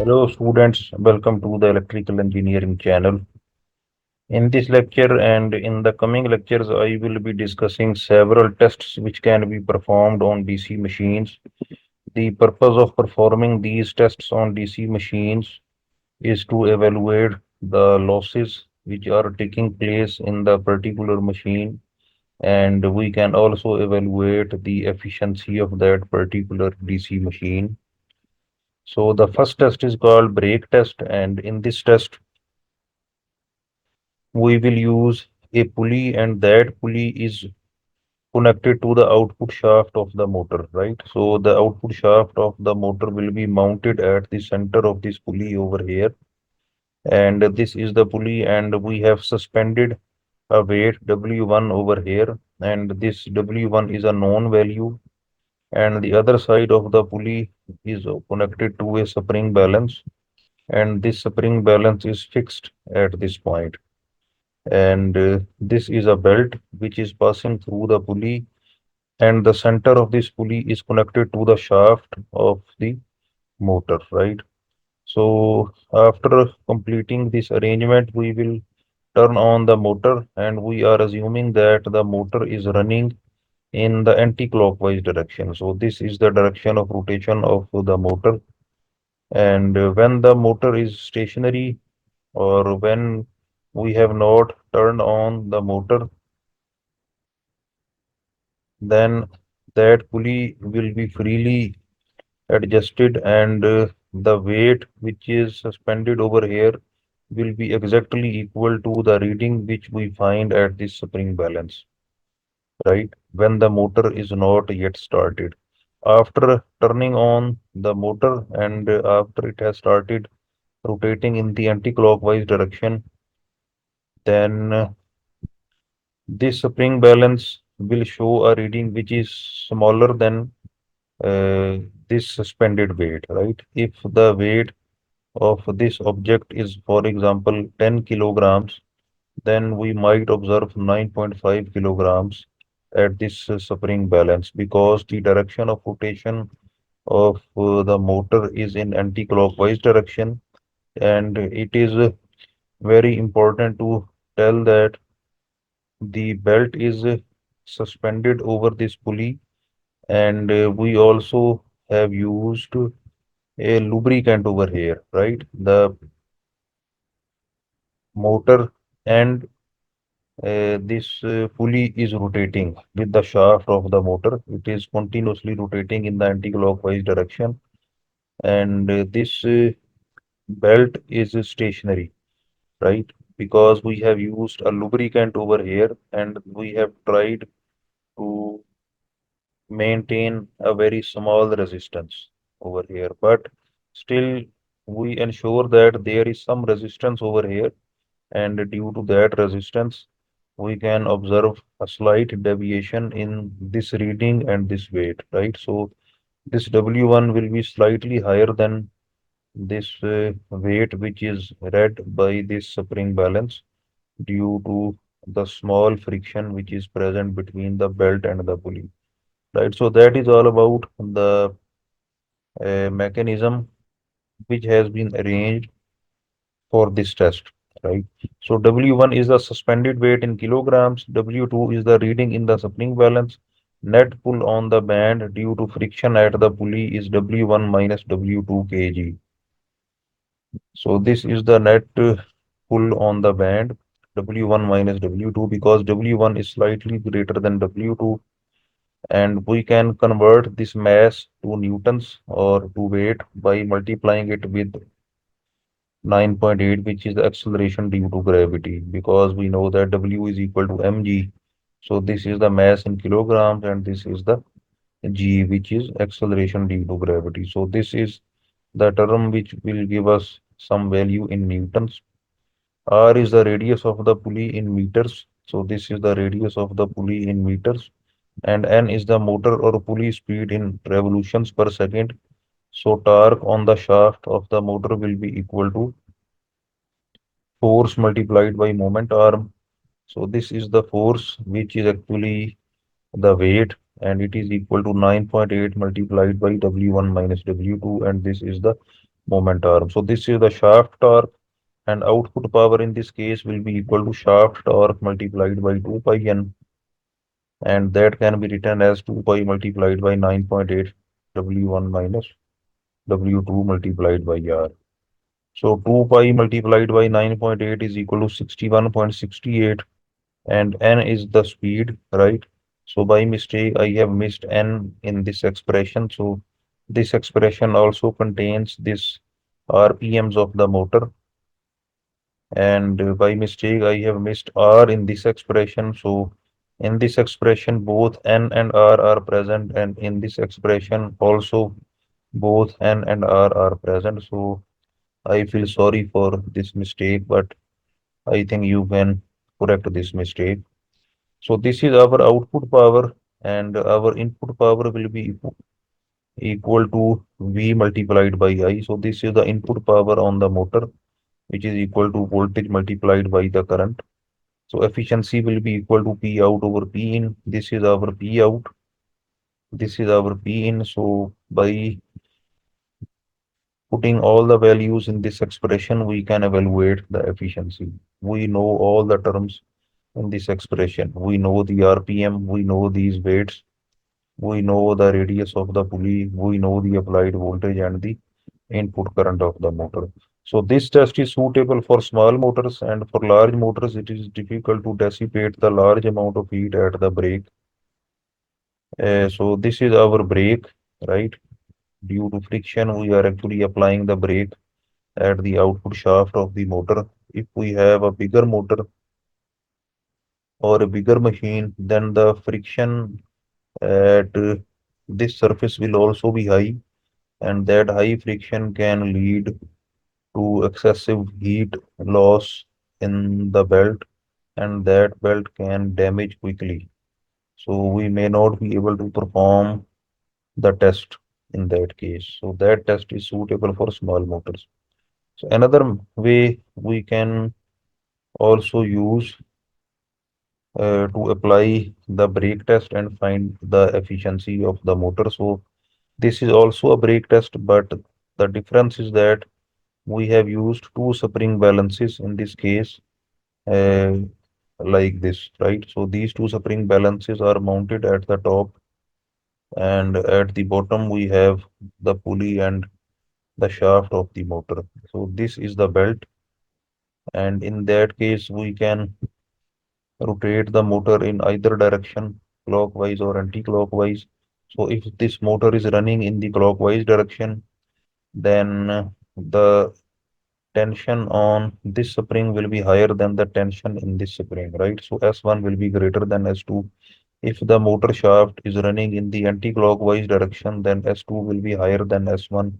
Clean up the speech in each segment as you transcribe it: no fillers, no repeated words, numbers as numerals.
Hello students, welcome to the electrical engineering channel. In this lecture and in the coming lectures, I will be discussing several tests which can be performed on DC machines. The purpose of performing these tests on DC machines is to evaluate the losses which are taking place in the particular machine, and we can also evaluate the efficiency of that particular DC machine. So the first test is called brake test, and in this test we will use a pulley, and that pulley is connected to the output shaft of the motor, right? So the output shaft of the motor will be mounted at the center of this pulley over here, and this is the pulley, and we have suspended a weight W1 over here, and this W1 is a known value, and the other side of the pulley is connected to a spring balance, and this spring balance is fixed at this point. And this is a belt which is passing through the pulley, and the center of this pulley is connected to the shaft of the motor, right? So after completing this arrangement, we will turn on the motor, and we are assuming that the motor is running in the anti-clockwise direction. So this is the direction of rotation of the motor, and when the motor is stationary, or when we have not turned on the motor, then that pulley will be freely adjusted, and the weight which is suspended over here will be exactly equal to the reading which we find at this spring balance, right? When the motor is not yet started. After turning on the motor, and after it has started rotating in the anti-clockwise direction, then this spring balance will show a reading which is smaller than uh, this suspended weight, right? If the weight of this object is, for example, 10 kilograms, then we might observe 9.5 kilograms at this spring balance, because the direction of rotation of the motor is in anti-clockwise direction, and it is very important to tell that the belt is suspended over this pulley, and we also have used a lubricant over here, right? The motor and this pulley is rotating with the shaft of the motor. It is continuously rotating in the anti-clockwise direction, and this belt is stationary, right? Because we have used a lubricant over here, and we have tried to maintain a very small resistance over here, but still we ensure that there is some resistance over here, and due to that resistance we can observe a slight deviation in this reading and this weight, right? So this W1 will be slightly higher than this weight which is read by this spring balance, due to the small friction which is present between the belt and the pulley, right? So that is all about the mechanism which has been arranged for this test, right? So W1 is the suspended weight in kilograms, W2 is the reading in the spring balance, net pull on the band due to friction at the pulley is W1 minus W2 kg. So this is the net pull on the band, W1 minus W2, because W1 is slightly greater than W2, and we can convert this mass to newtons or to weight by multiplying it with 9.8, which is the acceleration due to gravity, because we know that W is equal to mg. So this is the mass in kilograms, and this is the g, which is acceleration due to gravity. So this is the term which will give us some value in newtons. R is the radius of the pulley in meters. So this is the radius of the pulley in meters, and n is the motor or pulley speed in revolutions per second. So torque on the shaft of the motor will be equal to force multiplied by moment arm. So this is the force which is actually the weight, and it is equal to 9.8 multiplied by W1 minus W2, and this is the moment arm. So this is the shaft torque, and output power in this case will be equal to shaft torque multiplied by 2 pi n, and that can be written as 2 pi multiplied by 9.8 W1 minus W2 multiplied by R. So 2 pi multiplied by 9.8 is equal to 61.68, and n is the speed, right? So by mistake, I have missed n in this expression. So this expression also contains this RPMs of the motor, and by mistake, I have missed R in this expression. So in this expression, both n and R are present, and in this expression also both n and R are present. So I feel sorry for this mistake, but I think you can correct this mistake. So this is our output power, and our input power will be equal to V multiplied by I. So this is the input power on the motor, which is equal to voltage multiplied by the current. So efficiency will be equal to P out over P in. This is our P out. This is our P in. So by putting all the values in this expression, we can evaluate the efficiency. We know all the terms in this expression. We know the RPM, we know these weights, we know the radius of the pulley, we know the applied voltage and the input current of the motor. So this test is suitable for small motors, and for large motors it is difficult to dissipate the large amount of heat at the brake. So this is our brake, right? Due to friction, we are actually applying the brake at the output shaft of the motor. If we have a bigger motor or a bigger machine, then the friction at this surface will also be high, and that high friction can lead to excessive heat loss in the belt, and that belt can damage quickly. So we may not be able to perform the test in that case. So that test is suitable for small motors. So another way we can also use to apply the brake test and find the efficiency of the motor. So this is also a brake test, but the difference is that we have used two spring balances in this case, uh, like this, right? So these two spring balances are mounted at the top, and at the bottom we have the pulley and the shaft of the motor. So this is the belt, and in that case we can rotate the motor in either direction, clockwise or anti-clockwise. So if this motor is running in the clockwise direction, then the tension on this spring will be higher than the tension in this spring, right? So S1 will be greater than S2. If the motor shaft is running in the anti-clockwise direction, then S2 will be higher than S1.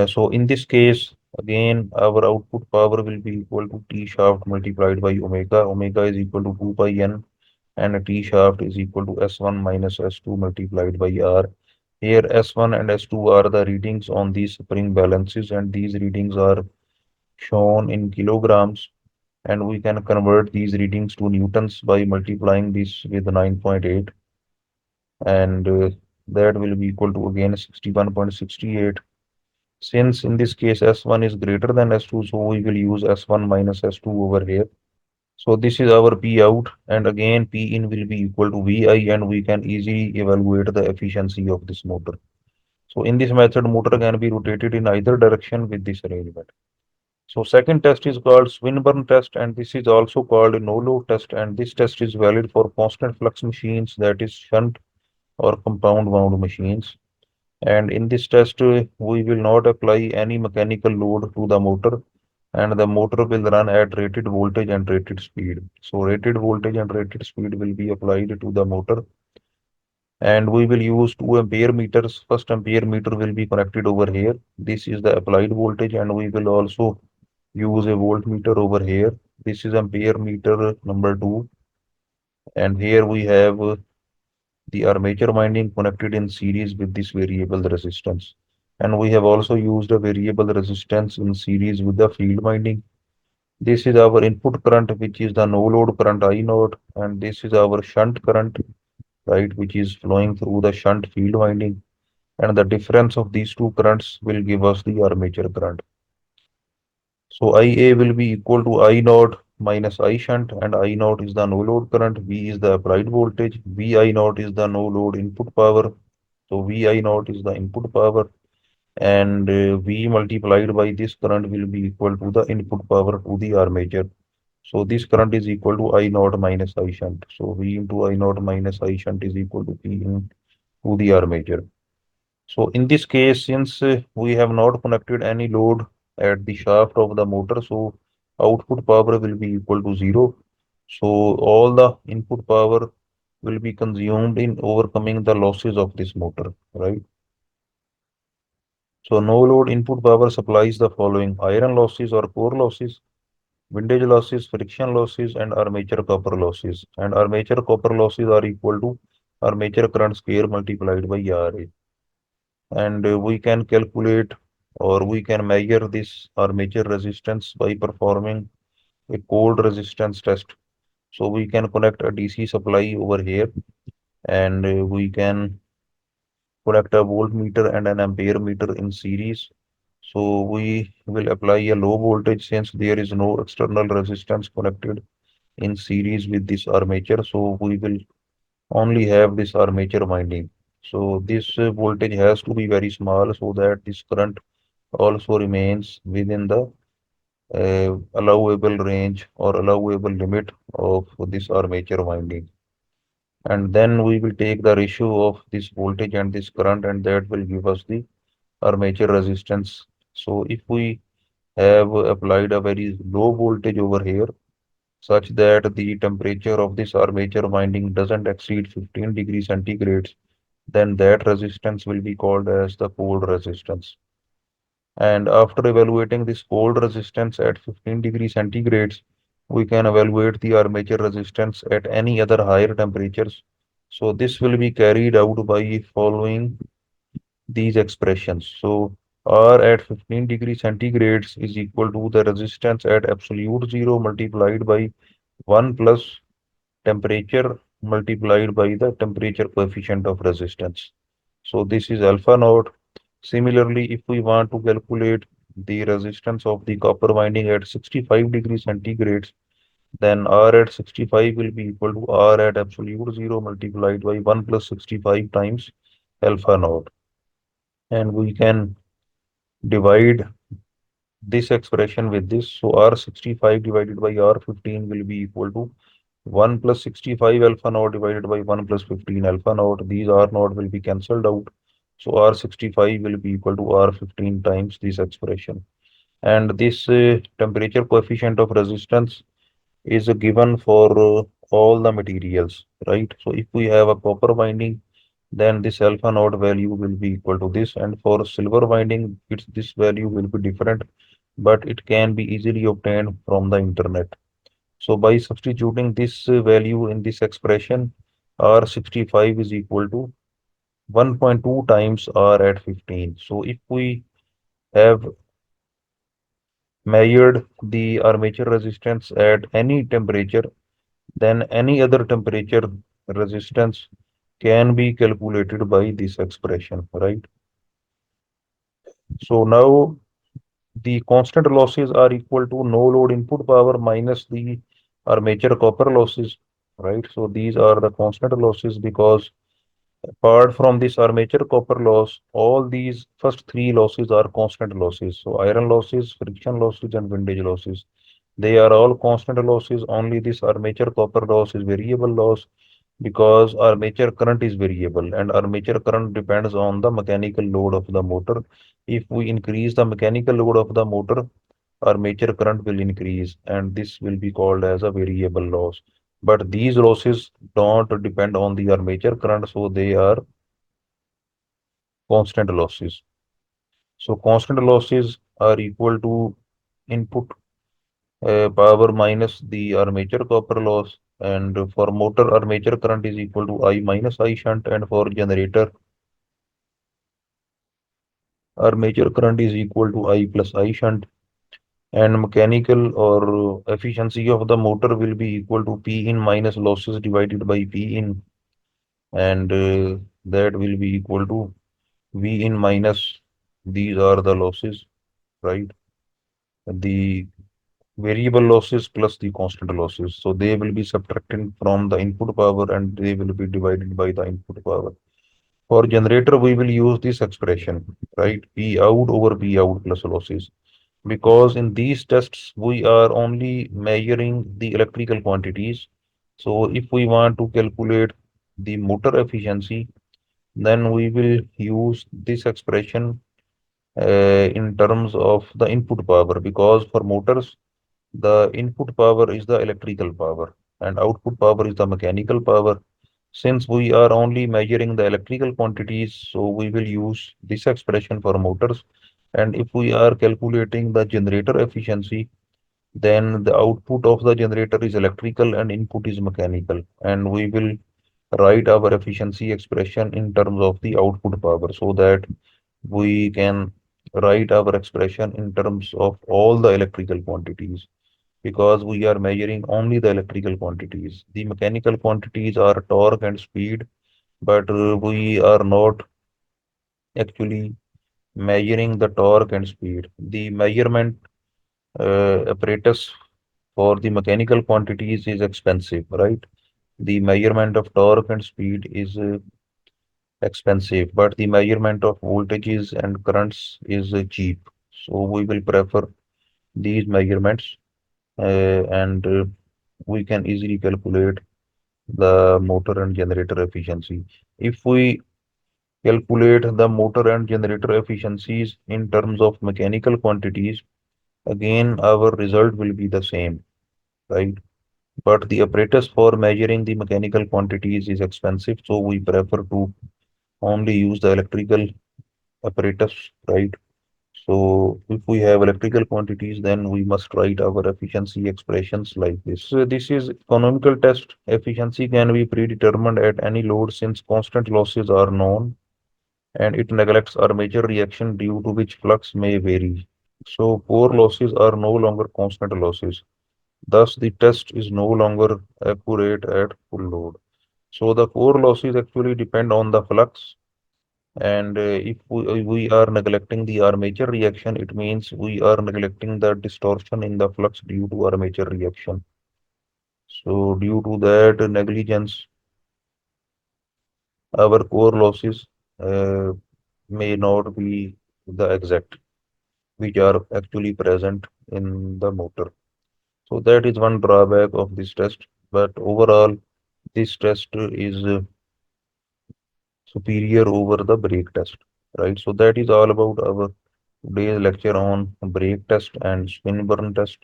So in this case, again, our output power will be equal to T shaft multiplied by omega. Omega is equal to 2 pi n, and T shaft is equal to S1 minus S2 multiplied by R. Here S1 and S2 are the readings on these spring balances, and these readings are shown in kilograms, and we can convert these readings to newtons by multiplying this with 9.8, and that will be equal to again 61.68. Since in this case S1 is greater than S2, so we will use S1 minus S2 over here. So this is our P out, and again P in will be equal to VI, and we can easily evaluate the efficiency of this motor. So in this method, motor can be rotated in either direction with this arrangement. So second test is called Swinburne test, and this is also called no-load test, and this test is valid for constant flux machines, that is shunt or compound wound machines. And in this test, we will not apply any mechanical load to the motor, and the motor will run at rated voltage and rated speed. So rated voltage and rated speed will be applied to the motor, and we will use 2 ampere meters. First ampere meter will be connected over here. This is the applied voltage, and we will also use a voltmeter over here. This is ampere meter number 2, and here we have the armature winding connected in series with this variable resistance. And we have also used a variable resistance in series with the field winding. This is our input current, which is the no load current I naught, and this is our shunt current, right, which is flowing through the shunt field winding. and the difference of these two currents will give us the armature current. So IA will be equal to I naught minus I shunt, and I naught is the no load current, V is the applied voltage, VI naught is the no load input power. So VI naught is the input power, and V multiplied by this current will be equal to the input power to the armature. So this current is equal to I naught minus I shunt. So V into I naught minus I shunt is equal to P into the armature. So in this case, since we have not connected any load at the shaft of the motor, so output power will be equal to zero. So all the input power will be consumed in overcoming the losses of this motor, right? So no load input power supplies the following: iron losses or core losses, windage losses, friction losses, and armature copper losses. And armature copper losses are equal to armature current square multiplied by RA. And we can calculate or we can measure this armature resistance by performing a cold resistance test. So we can connect a DC supply over here, and we can connect a voltmeter and an ampere meter in series. So we will apply a low voltage since there is no external resistance connected in series with this armature. So we will only have this armature winding. So this voltage has to be very small so that this current also remains within the allowable range or allowable limit of this armature winding. And then we will take the ratio of this voltage and this current, and that will give us the armature resistance. So if we have applied a very low voltage over here, such that the temperature of this armature winding doesn't exceed 15 degrees centigrade, then that resistance will be called as the cold resistance. And after evaluating this cold resistance at 15 degrees centigrade, we can evaluate the armature resistance at any other higher temperatures. So this will be carried out by following these expressions. So R at 15 degrees centigrade is equal to the resistance at absolute zero multiplied by 1 plus temperature multiplied by the temperature coefficient of resistance. So this is alpha naught. Similarly, if we want to calculate the resistance of the copper winding at 65 degrees centigrade, then R at 65 will be equal to R at absolute zero multiplied by 1 plus 65 times alpha naught. And we can divide this expression with this. So R65 divided by R15 will be equal to 1 plus 65 alpha naught divided by 1 plus 15 alpha naught. These R naught will be cancelled out. So R65 will be equal to R15 times this expression. And this temperature coefficient of resistance is given for all the materials, right? So if we have a copper winding, then this alpha naught value will be equal to this. And for silver winding, this value will be different, but it can be easily obtained from the internet. So by substituting this value in this expression, R65 is equal to 1.2 times R at 15. So if we have measured the armature resistance at any temperature, then any other temperature resistance can be calculated by this expression, right? So now the constant losses are equal to no load input power minus the armature copper losses, right? So these are the constant losses because apart from this armature copper loss, all these first three losses are constant losses. So iron losses, friction losses, and windage losses. They are all constant losses. Only this armature copper loss is variable loss because armature current is variable and armature current depends on the mechanical load of the motor. If we increase the mechanical load of the motor, armature current will increase and this will be called as a variable loss. But these losses don't depend on the armature current, so they are constant losses. So constant losses are equal to input power minus the armature copper loss, and for motor armature current is equal to I minus I shunt, and for generator armature current is equal to I plus I shunt, and mechanical or efficiency of the motor will be equal to P in minus losses divided by P in, and that will be equal to V in minus, these are the losses, right? The variable losses plus the constant losses. So they will be subtracted from the input power and they will be divided by the input power. For generator, we will use this expression, right? P out over P out plus losses. Because in these tests, we are only measuring the electrical quantities. So if we want to calculate the motor efficiency, then we will use this expression in terms of the input power, because for motors, the input power is the electrical power and output power is the mechanical power. Since we are only measuring the electrical quantities, so we will use this expression for motors. And if we are calculating the generator efficiency, then the output of the generator is electrical and input is mechanical. And we will write our efficiency expression in terms of the output power, so that we can write our expression in terms of all the electrical quantities, because we are measuring only the electrical quantities. The mechanical quantities are torque and speed, but we are not actually measuring the torque and speed. The measurement apparatus for the mechanical quantities is expensive, right? The measurement of torque and speed is expensive, but the measurement of voltages and currents is cheap. So we will prefer these measurements, and we can easily calculate the motor and generator efficiency. If we calculate the motor and generator efficiencies in terms of mechanical quantities, again our result will be the same, right? But the apparatus for measuring the mechanical quantities is expensive, so we prefer to only use the electrical apparatus, right? So if we have electrical quantities, then we must write our efficiency expressions like this. So this is economical test. Efficiency can be predetermined at any load since constant losses are known, and it neglects armature reaction due to which flux may vary. So core losses are no longer constant losses. Thus, the test is no longer accurate at full load. So the core losses actually depend on the flux, and if we are neglecting the armature reaction, it means we are neglecting the distortion in the flux due to armature reaction. So due to that negligence, our core losses uh, may not be the exact, which are actually present in the motor. So that is one drawback of this test. But overall, this test is superior over the brake test, right? So that is all about our today's lecture on brake test and Swinburne test.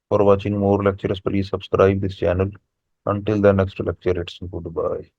For watching more lectures, please subscribe this channel. Until the next lecture, it's goodbye.